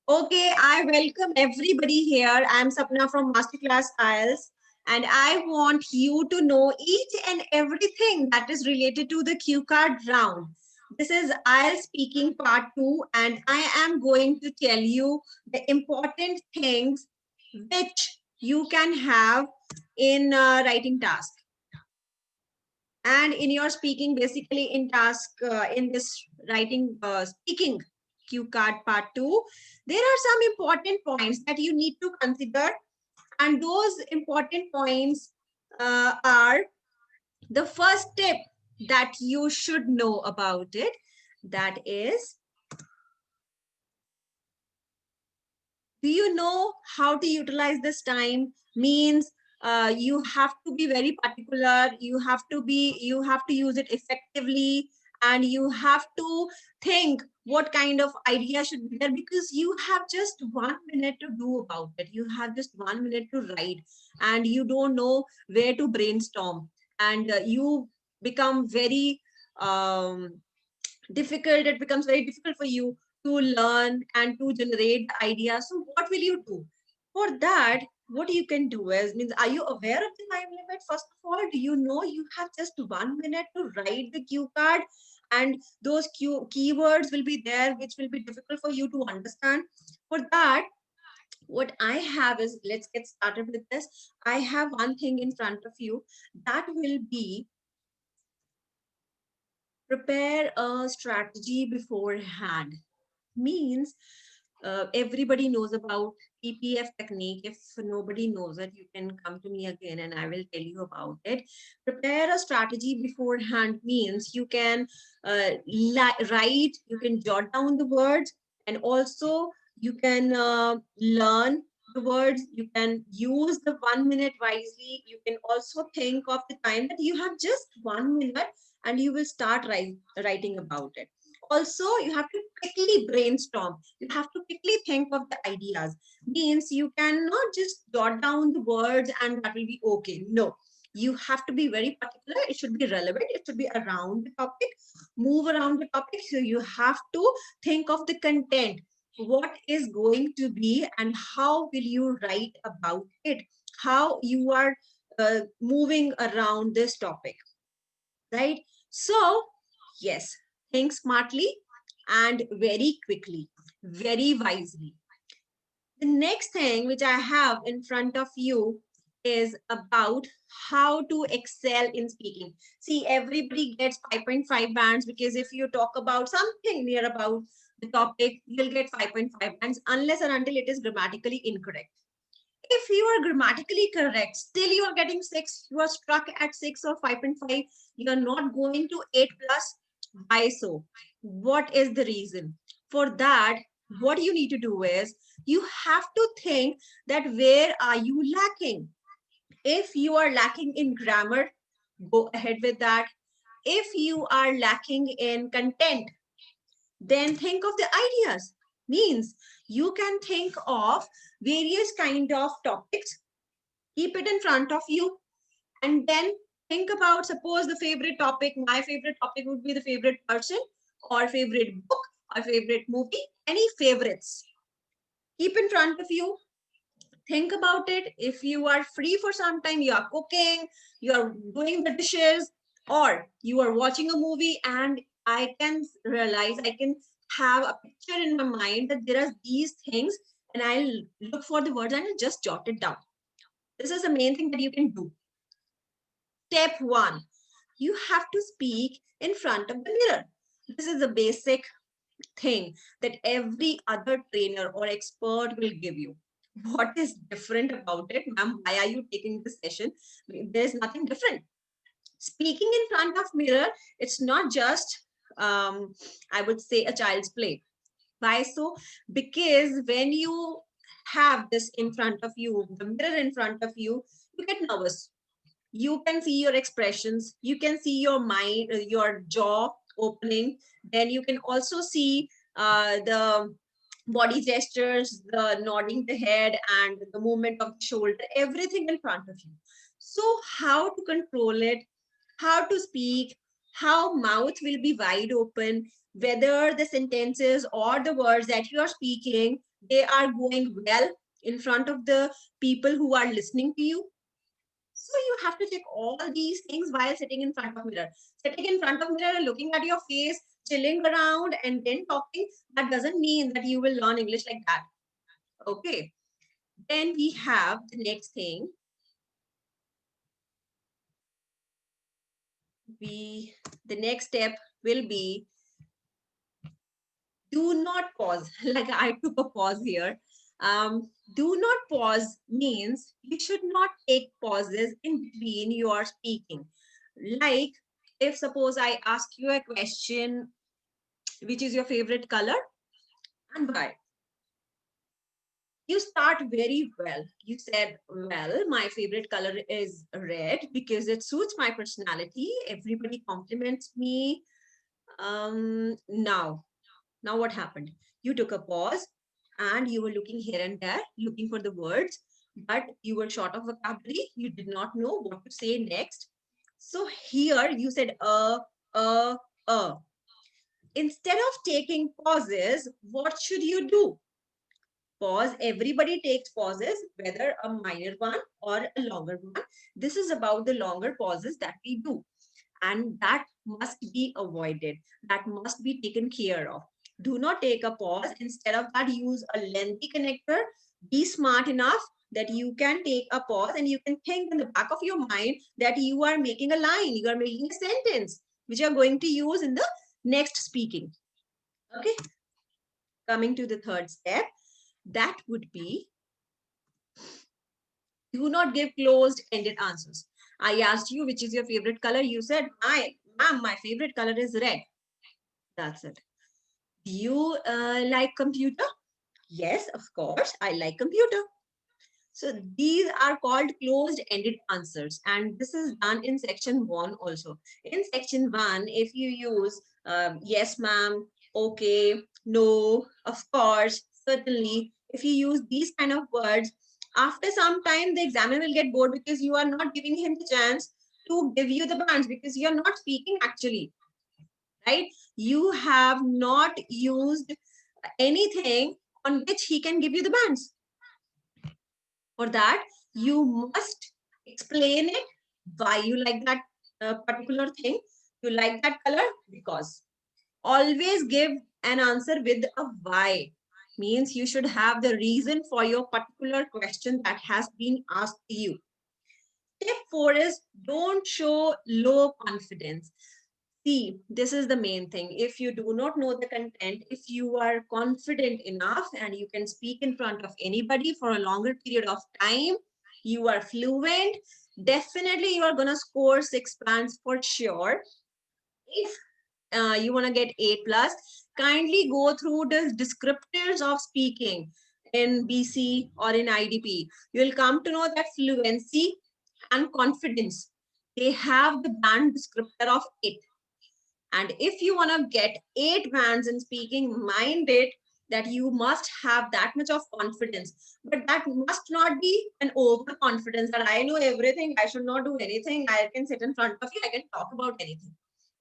Okay, I welcome everybody here. I'm Sapna from Masterclass IELTS, and I want you to know each and everything that is related to the cue card round. This is IELTS speaking part 2, and I am going to tell you the important things which you can have in writing task and in your speaking, basically in task in this writing speaking cue card part 2. There are some important points that you need to consider, and those important points are the first tip that you should know about it, that is, do you know how to utilize this time? Means you have to be very particular, you have to use it effectively, and you have to think what kind of idea should be there, because you have just 1 minute to do about it. You have just 1 minute to write, and you don't know where to brainstorm, and you become very difficult. It becomes very difficult for you to learn and to generate the idea. So what will you do for that? What you can do is, means, are you aware of the time limit? First of all, do you know you have just 1 minute to write the cue card, and those keywords will be there which will be difficult for you to understand. For that, what I have is, let's get started with this. I have one thing in front of you, that will be prepare a strategy beforehand. Means everybody knows about PPF technique. If nobody knows it, you can come to me again and I will tell you about it. Prepare a strategy beforehand means you can write, you can jot down the words, and also you can learn the words. You can use the 1 minute wisely. You can also think of the time that you have just 1 minute, and you will start writing about it. Also, you have to quickly brainstorm. You have to quickly think of the ideas. Means you cannot just jot down the words and that will be okay. No, you have to be very particular. It should be relevant. It should be around the topic, move around the topic. So you have to think of the content. What is going to be and how will you write about it? How you are moving around this topic, right? So, yes, think smartly and very quickly, very wisely. The next thing which I have in front of you is about how to excel in speaking. See, everybody gets 5.5 bands, because if you talk about something near about the topic, you'll get 5.5 bands unless and until it is grammatically incorrect. If you are grammatically correct, still you are getting 6, you are stuck at 6 or 5.5, you are not going to 8 plus. Why so? What is the reason? For that, what you need to do is, you have to think that where are you lacking? If you are lacking in grammar, go ahead with that. If you are lacking in content, then think of the ideas. Means you can think of various kind of topics, keep it in front of you, and then think about, suppose the favorite topic, my favorite topic would be the favorite person or favorite book or favorite movie, any favorites. Keep in front of you, think about it. If you are free for some time, you are cooking, you are doing the dishes, or you are watching a movie, and I can realize, I can have a picture in my mind that there are these things, and I'll look for the words and I'll just jot it down. This is the main thing that you can do. Step 1, you have to speak in front of the mirror. This is the basic thing that every other trainer or expert will give you. What is different about it, ma'am? Why are you taking this session? There's nothing different. Speaking in front of mirror, it's not just, I would say, a child's play. Why so? Because when you have this in front of you, the mirror in front of you, you get nervous. You can see your expressions, you can see your mind, your jaw opening, then you can also see the body gestures, the nodding the head and the movement of the shoulder, everything in front of you. So how to control it, how to speak, how mouth will be wide open, whether the sentences or the words that you are speaking they are going well in front of the people who are listening to you. So you have to check all these things while sitting in front of mirror. Sitting in front of mirror and looking at your face, chilling around and then talking, that doesn't mean that you will learn English like that. Okay. Then we have the next thing. The next step will be do not pause. Like I took a pause here. Do not pause means you should not take pauses in between your speaking. Like if suppose I ask you a question, which is your favorite color and why? You start very well. You said, well, my favorite color is red because it suits my personality. Everybody compliments me. Now what happened? You took a pause and you were looking here and there, looking for the words, but you were short of vocabulary. You did not know what to say next. So here you said, uh, uh. Instead of taking pauses, what should you do? Pause. Everybody takes pauses, whether a minor one or a longer one. This is about the longer pauses that we do, and that must be avoided. That must be taken care of. Do not take a pause. Instead of that, use a lengthy connector. Be smart enough that you can take a pause and you can think in the back of your mind that you are making a line, you are making a sentence, which you are going to use in the next speaking. Okay. Coming to the third step, that would be do not give closed-ended answers. I asked you, which is your favorite color? You said, ma'am, my favorite color is red. That's it. Do you like computer? Yes, of course, I like computer. So these are called closed-ended answers. And this is done in section 1 also. In section 1, if you use yes, ma'am, okay, no, of course, certainly, if you use these kind of words, after some time, the examiner will get bored because you are not giving him the chance to give you the bands because you are not speaking actually, right? You have not used anything on which he can give you the bands. For that, you must explain it why you like that particular thing. You like that color because. Always give an answer with a why. Means you should have the reason for your particular question that has been asked to you. Step 4 is don't show low confidence. See, this is the main thing. If you do not know the content, if you are confident enough and you can speak in front of anybody for a longer period of time, you are fluent, definitely you are going to score 6 bands for sure. If you want to get A plus, kindly go through the descriptors of speaking in BC or in IDP. You will come to know that fluency and confidence, they have the band descriptor of 8. And if you want to get 8 bands in speaking, mind it that you must have that much of confidence. But that must not be an overconfidence that I know everything, I should not do anything, I can sit in front of you, I can talk about anything.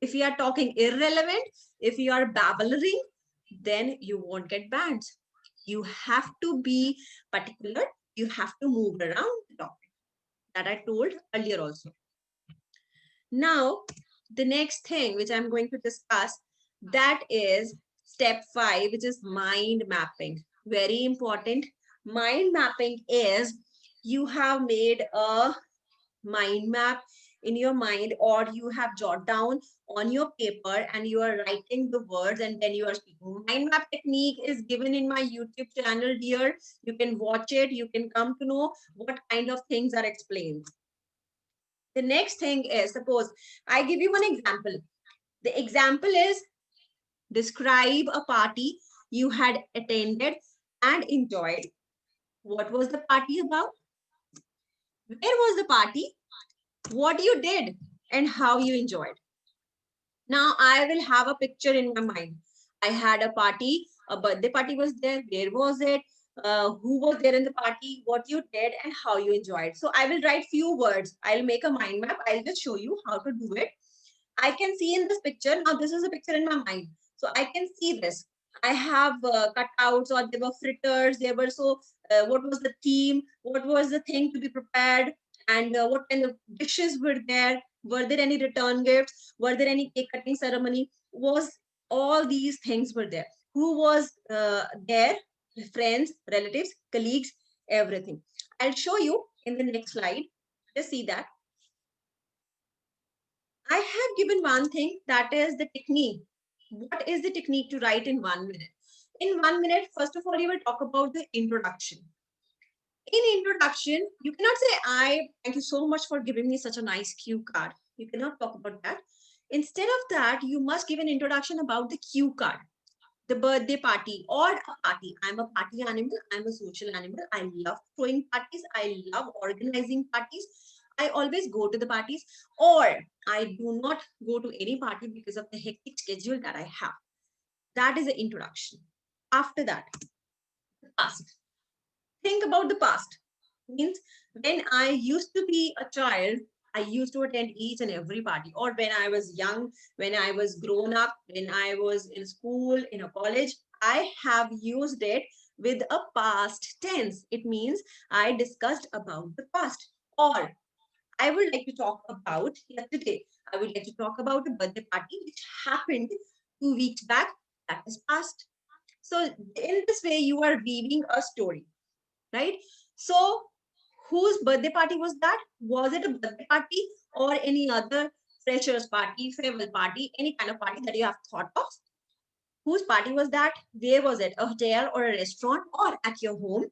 If you are talking irrelevant, if you are babbling, then you won't get bands. You have to be particular. You have to move around the topic that I told earlier also. Now, the next thing which I'm going to discuss, that is step 5, which is mind mapping. Very important. Mind mapping is you have made a mind map in your mind, or you have jot down on your paper and you are writing the words and then you are speaking. Mind map technique is given in my YouTube channel here. You can watch it. You can come to know what kind of things are explained. The next thing is, suppose I give you one example. The example is describe a party you had attended and enjoyed. What was the party about? Where was the party? What you did and how you enjoyed. Now I will have a picture in my mind. I had a party, a birthday party was there. Where was it? Who was there in the party? What you did and how you enjoyed. So I will write few words. I'll make a mind map. I'll just show you how to do it. I can see in this picture. Now this is a picture in my mind. So I can see this. I have cutouts, or there were fritters. There were what was the theme? What was the thing to be prepared? And what kind of dishes were there? Were there any return gifts? Were there any cake cutting ceremony? Was all these things were there? Who was there? Friends, relatives, colleagues, everything. I'll show you in the next slide. Just see that. I have given one thing, that is the technique. What is the technique to write in 1 minute? In 1 minute, first of all, you will talk about the introduction. In introduction, you cannot say, I thank you so much for giving me such a nice cue card. You cannot talk about that. Instead of that, you must give an introduction about the cue card, the birthday party or a party. I'm a party animal. I'm a social animal. I love throwing parties. I love organizing parties. I always go to the parties, or I do not go to any party because of the hectic schedule that I have. That is the introduction. After that, the past. Think about the past. Means when I used to be a child, I used to attend each and every party. Or when I was young, when I was grown up, when I was in school, in a college, I have used it with a past tense. It means I discussed about the past. Or I would like to talk about yesterday. I would like to talk about a birthday party which happened 2 weeks back. That is past. So in this way, you are weaving a story, right? So whose birthday party was that? Was it a birthday party or any other freshers party, farewell party, any kind of party that you have thought of? Whose party was that? Where was it? A hotel or a restaurant or at your home?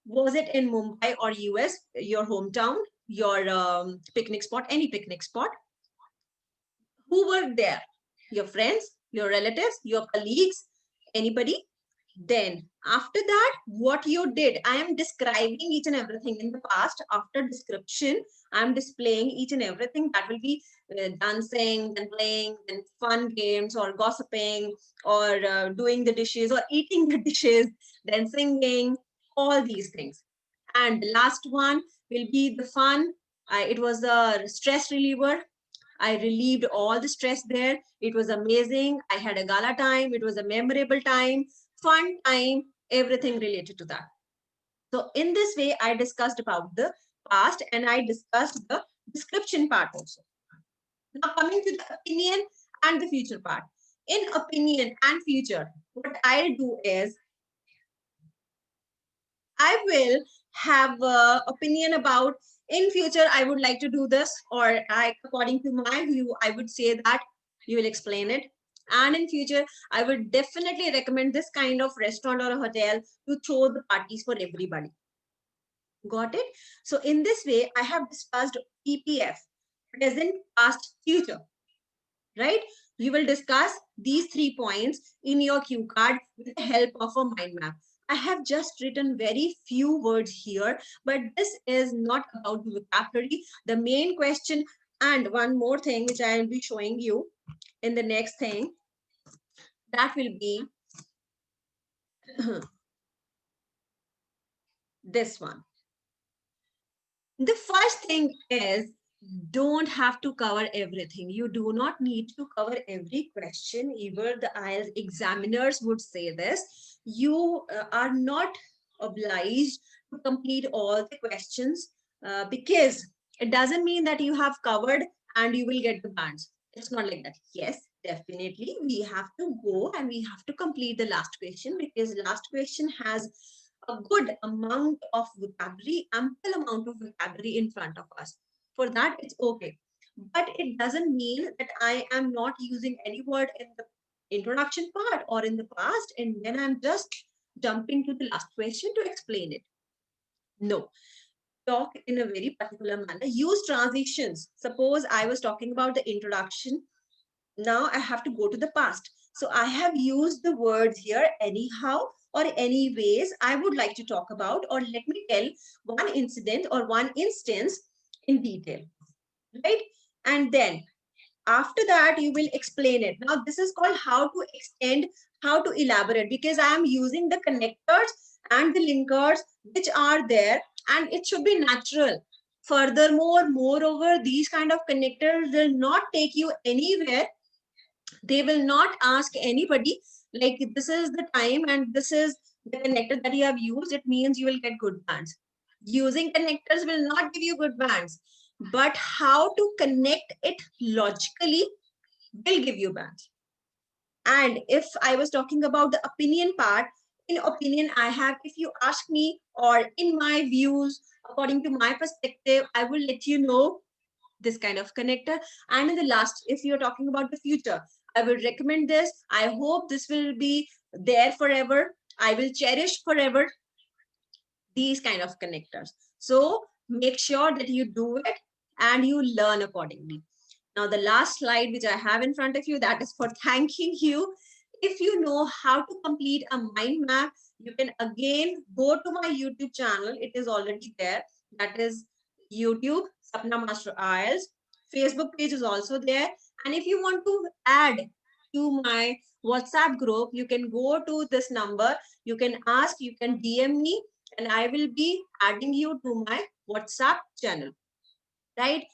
Was it in Mumbai or US, your hometown, your picnic spot, any picnic spot? Who were there? Your friends, your relatives, your colleagues, anybody? Then after that, what you did, I am describing each and everything in the past. After description, I'm displaying each and everything that will be dancing, then playing, then fun games or gossiping or doing the dishes or eating the dishes, then singing, all these things. And the last one will be the fun. It was a stress reliever. I relieved all the stress there. It was amazing. I had a gala time. It was a memorable time, fun time, everything related to that. So in this way, I discussed about the past and I discussed the description part also. Now coming to the opinion and the future part. In opinion and future, what I'll do is I will have opinion about in future, I would like to do this, or according to my view, I would say that you will explain it. And in future, I would definitely recommend this kind of restaurant or a hotel to throw the parties for everybody. Got it? So in this way, I have discussed PPF, present, past, future, right? You will discuss these 3 points in your cue card with the help of a mind map. I have just written very few words here, but this is not about the vocabulary. The main question, and one more thing which I will be showing you in the next thing, that will be this one. The first thing is, don't have to cover everything. You do not need to cover every question. Even the IELTS examiners would say this. You are not obliged to complete all the questions because it doesn't mean that you have covered and you will get the bands. It's not like that. Yes, definitely. We have to go and we have to complete the last question because last question has a good amount of vocabulary, ample amount of vocabulary in front of us. For that, it's okay. But it doesn't mean that I am not using any word in the introduction part or in the past, and then I'm just jumping to the last question to explain it. No. Talk in a very particular manner. Use transitions. Suppose I was talking about the introduction. Now I have to go to the past. So I have used the words here anyhow or anyways I would like to talk about, or let me tell one incident or one instance in detail, right? And then after that you will explain it. Now this is called how to extend, how to elaborate, because I am using the connectors and the linkers which are there, and it should be natural. Furthermore, moreover, these kind of connectors will not take you anywhere. They will not ask anybody like this is the time and this is the connector that you have used, it means you will get good bands. Using connectors will not give you good bands, but how to connect it logically will give you bands. And if I was talking about the opinion part, in opinion I have, if you ask me, or in my views, according to my perspective, I will let you know this kind of connector. And in the last, if you're talking about the future, I will recommend this. I hope this will be there forever. I will cherish forever these kind of connectors. So make sure that you do it and you learn accordingly. Now, the last slide which I have in front of you, that is for thanking you. If you know how to complete a mind map, you can again go to my YouTube channel. It is already there. That is YouTube, Sapna Master IELTS. Facebook page is also there. And if you want to add to my WhatsApp group, you can go to this number. You can ask, you can DM me, and I will be adding you to my WhatsApp channel, right?